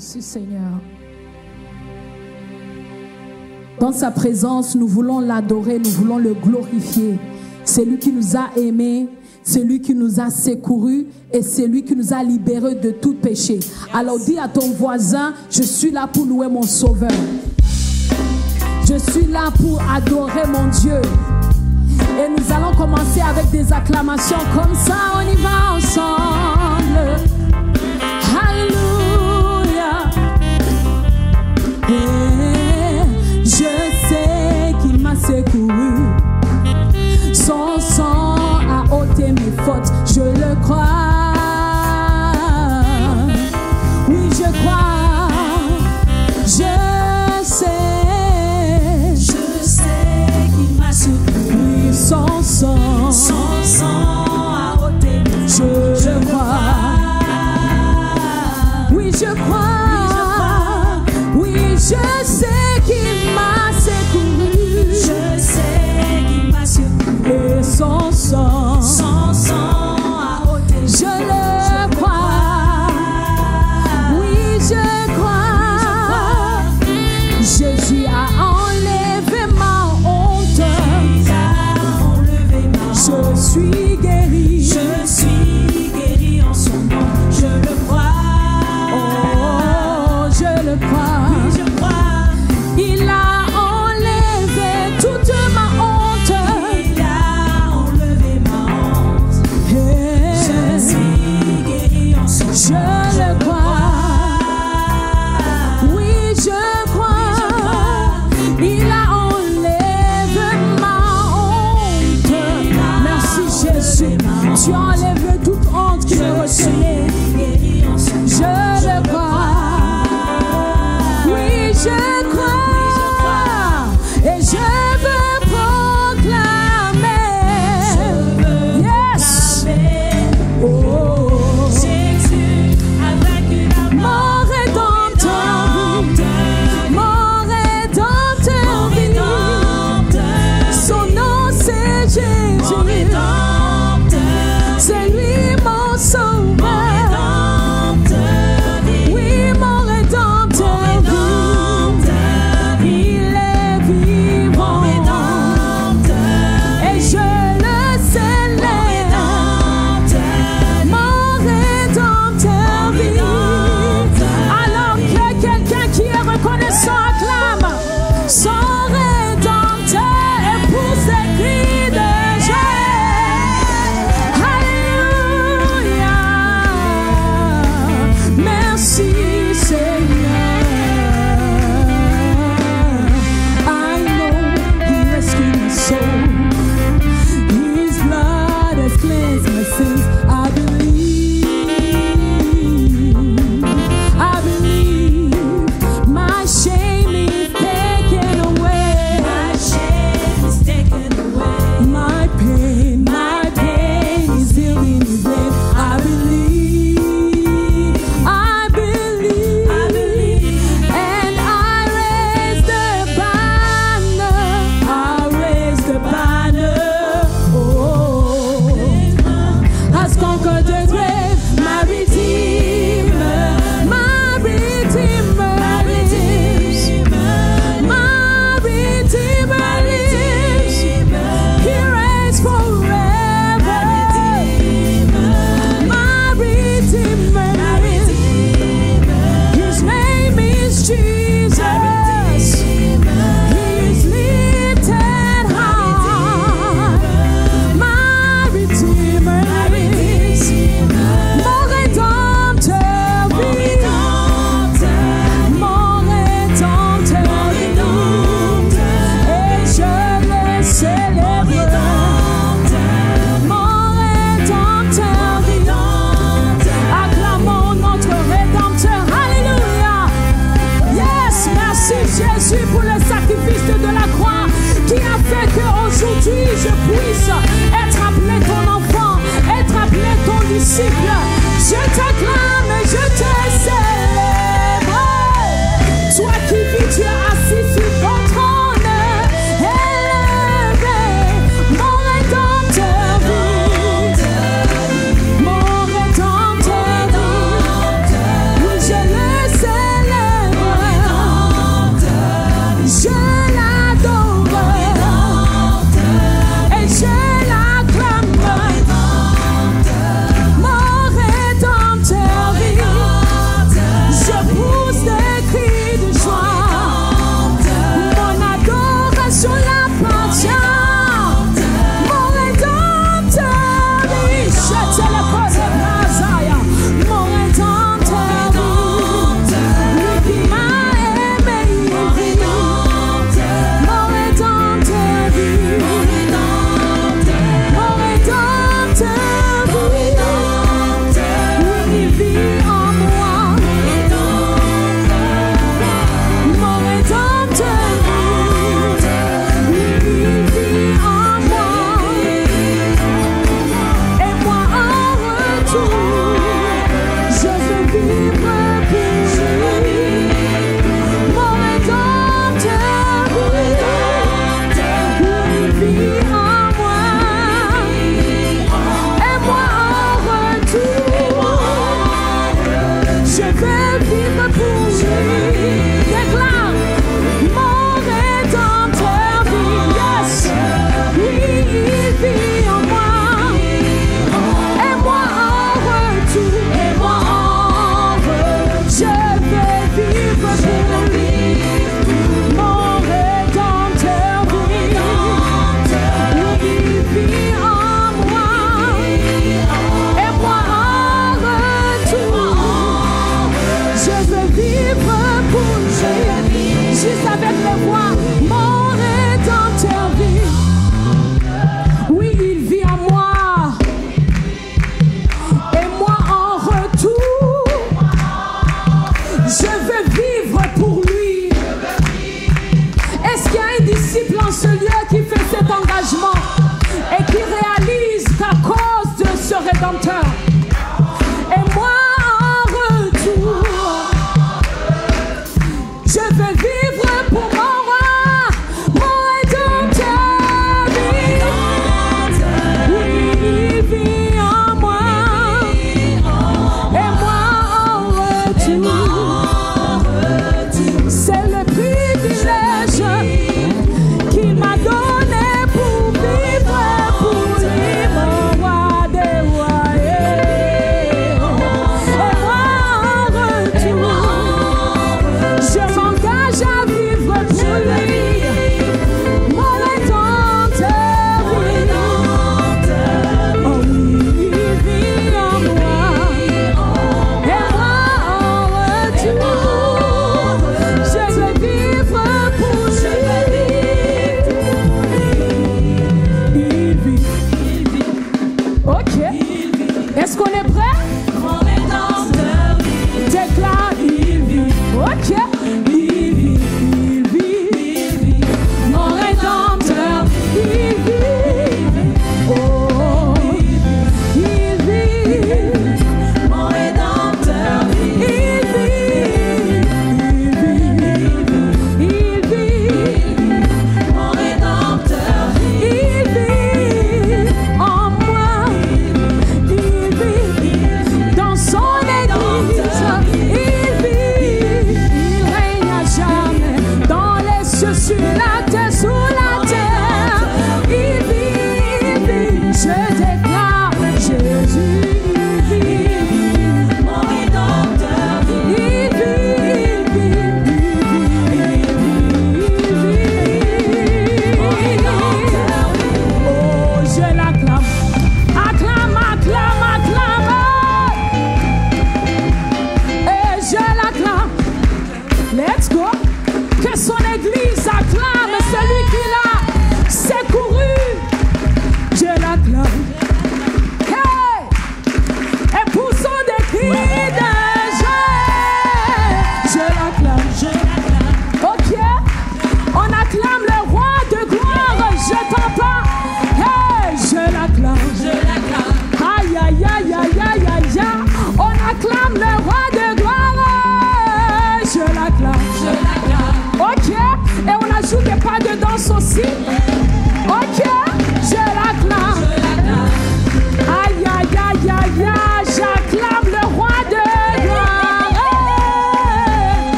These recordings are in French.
Merci Seigneur. Dans sa présence, nous voulons l'adorer, nous voulons le glorifier. C'est lui qui nous a aimés, c'est lui qui nous a secourus et c'est lui qui nous a libérés de tout péché. Alors dis à ton voisin, je suis là pour louer mon Sauveur. Je suis là pour adorer mon Dieu. Et nous allons commencer avec des acclamations comme ça, on y va ensemble. Alléluia. Et je sais qu'il m'a secouru. Son sang a ôté mes fautes, je le crois. Oui, je crois. Je sais qu'il m'a secouru. Son sang a ôté mes fautes, je crois. Oui, je crois. Oui, je sais qu'il m'a secouru. Je sais qu'il m'a secouru. Et son sang a ôté. Je le crois. Oui, je crois. Jésus a enlevé ma honte. Je suis guéri. Je suis guéri en son nom. Je le crois. Oh, je le crois. Oui, je crois. Il a enlevé toute ma honte. Il a enlevé ma honte. Je suis guéri en son nom. Je le crois. Oui, je crois. Il a enlevé ma honte. Merci Jésus. Tu as enlevé toute honte qui me retenait. Je le crois. Oui, je crois. Et je veux proclamer. Yes. Oh. Jésus a vaincu la mort. Mon rédempteur vit. Son nom c'est Jésus. C'est lui Je veux vivre pour lui. Juste avec les voix, mon Rédempteur vit. Oui, il vit en moi. Et moi en retour, je veux vivre pour lui. Est-ce qu'il y a un disciple en ce lieu qui fait cet engagement et qui réalise qu'à cause de ce Rédempteur, et moi en retour, je veux vivre pour mon roi, mon Rédempteur vit. Oui, il vit en moi, et moi en retour. C'est le privilège qu'il m'a donné pour vivre pour lui, mon roi des rois.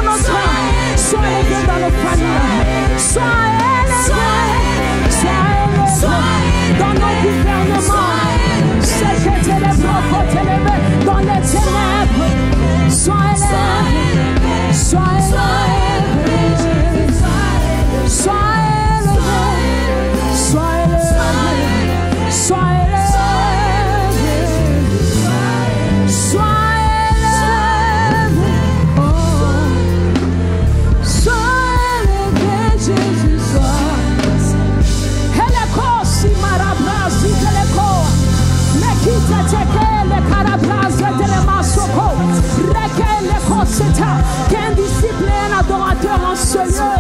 dans notre cœur. Sois élevé dans nos familles. Sois élevé. Sois élevé dans nos gouvernements. C'est que tu es élevé dans les ténèbres. Sois élevé. Sois élevé. Sois élevé. Sois élevé. Sois élevé. Sois élevé. Oh. Sois élevé, Jésus, sois. Heleko si marabrasi teleko. Mekite teke le karabrasi telemasoko. Reke le koseta. Qu'un disciple et un adorateur en ce lieu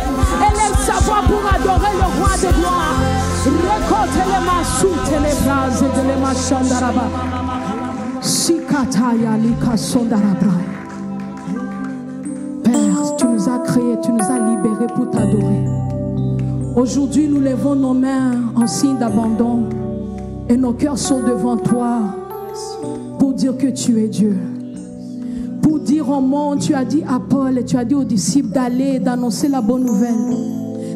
élève sa voix pour adorer le roi de gloire. Recote les massou télébrase de les machandaraba. Sikataya lika sondarabra. Père, tu nous as créés, tu nous as libérés pour t'adorer. Aujourd'hui, nous levons nos mains en signe d'abandon et nos cœurs sont devant toi pour dire que tu es Dieu. Pour dire au monde, tu as dit à Paul et tu as dit aux disciples d'aller, d'annoncer la bonne nouvelle,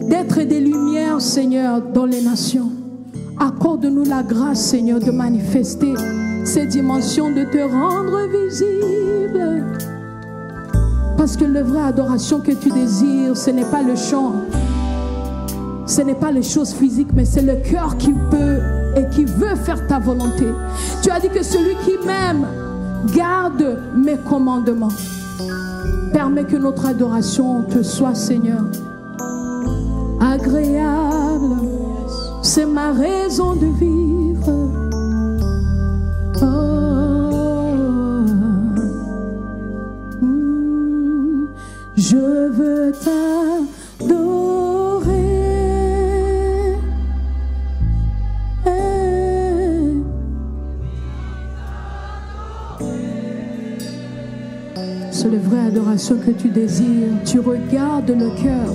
d'être des lumières, Seigneur, dans les nations. Accorde-nous la grâce, Seigneur, de manifester ces dimensions, de te rendre visible. Parce que la vraie adoration que tu désires, ce n'est pas le chant, ce n'est pas les choses physiques, mais c'est le cœur qui peut et qui veut faire ta volonté. Tu as dit que celui qui m'aime garde mes commandements. Permets que notre adoration te soit, Seigneur, agréable. C'est ma raison de vivre. Je veux t'adorer. C'est la vraie adoration que tu désires. Tu regardes le cœur.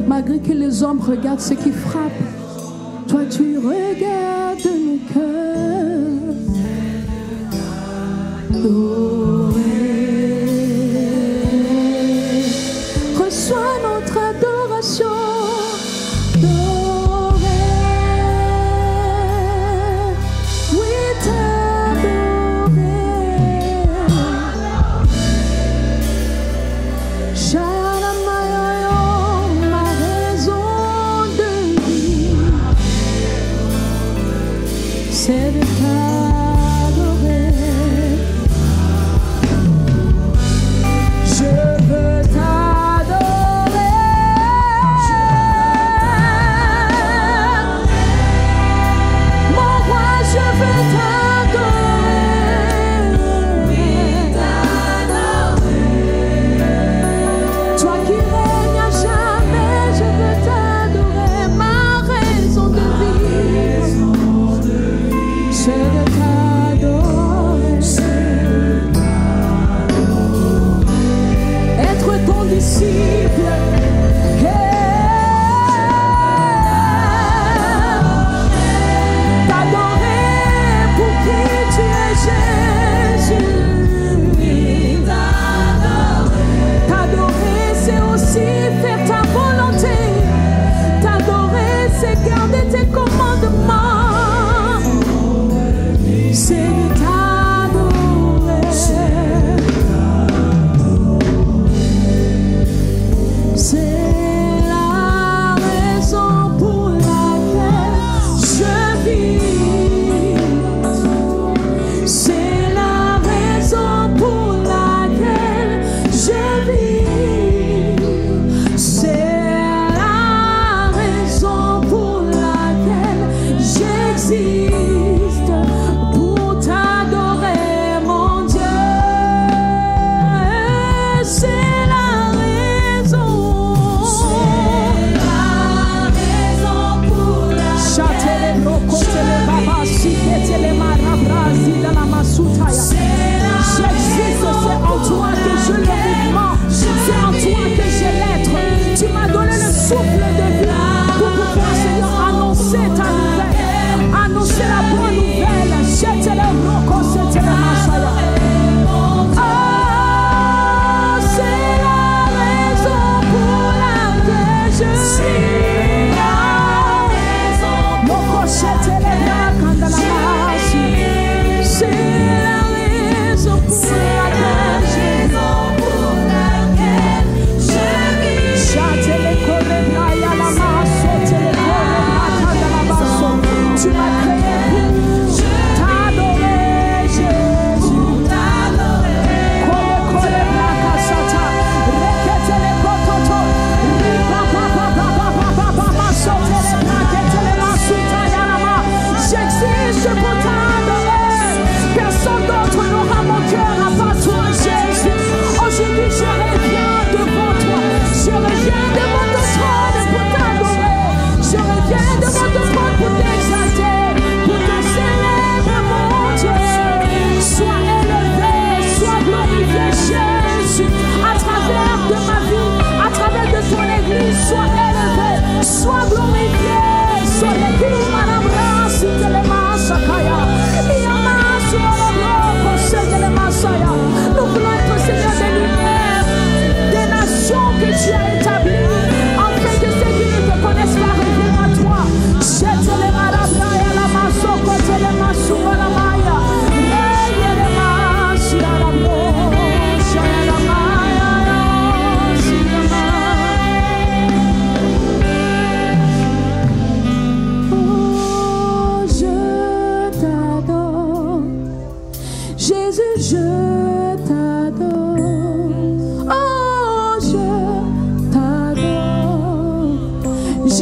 Malgré que les hommes regardent ce qui frappe, toi tu regardes nos cœurs. Reçois notre adoration. C'est de t'adorer. Je veux t'adorer. Mon roi, je veux t'adorer. Toi qui règnes à jamais, je veux t'adorer. Ma raison de vivre, c'est de t'adorer. Être ton disciple. T'adorer pour qui tu es, Jésus. T'adorer, c'est aussi faire ta volonté. T'adorer, c'est garder tes commandements. C'est de t'adorer.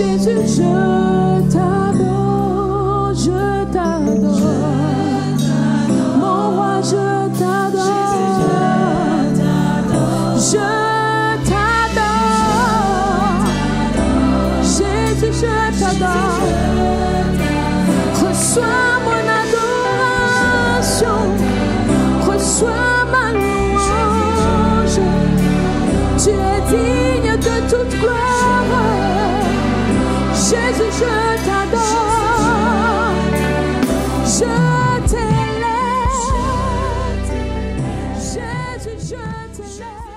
Jésus, je t'adore, je t'adore. Mon roi, je t'adore. Je t'adore. Jésus, je t'adore. Reçois mon adoration. Reçois ma louange. Tu es digne de toute gloire. Jésus, je t'adore. Je t'élève. Jésus, je t'élève.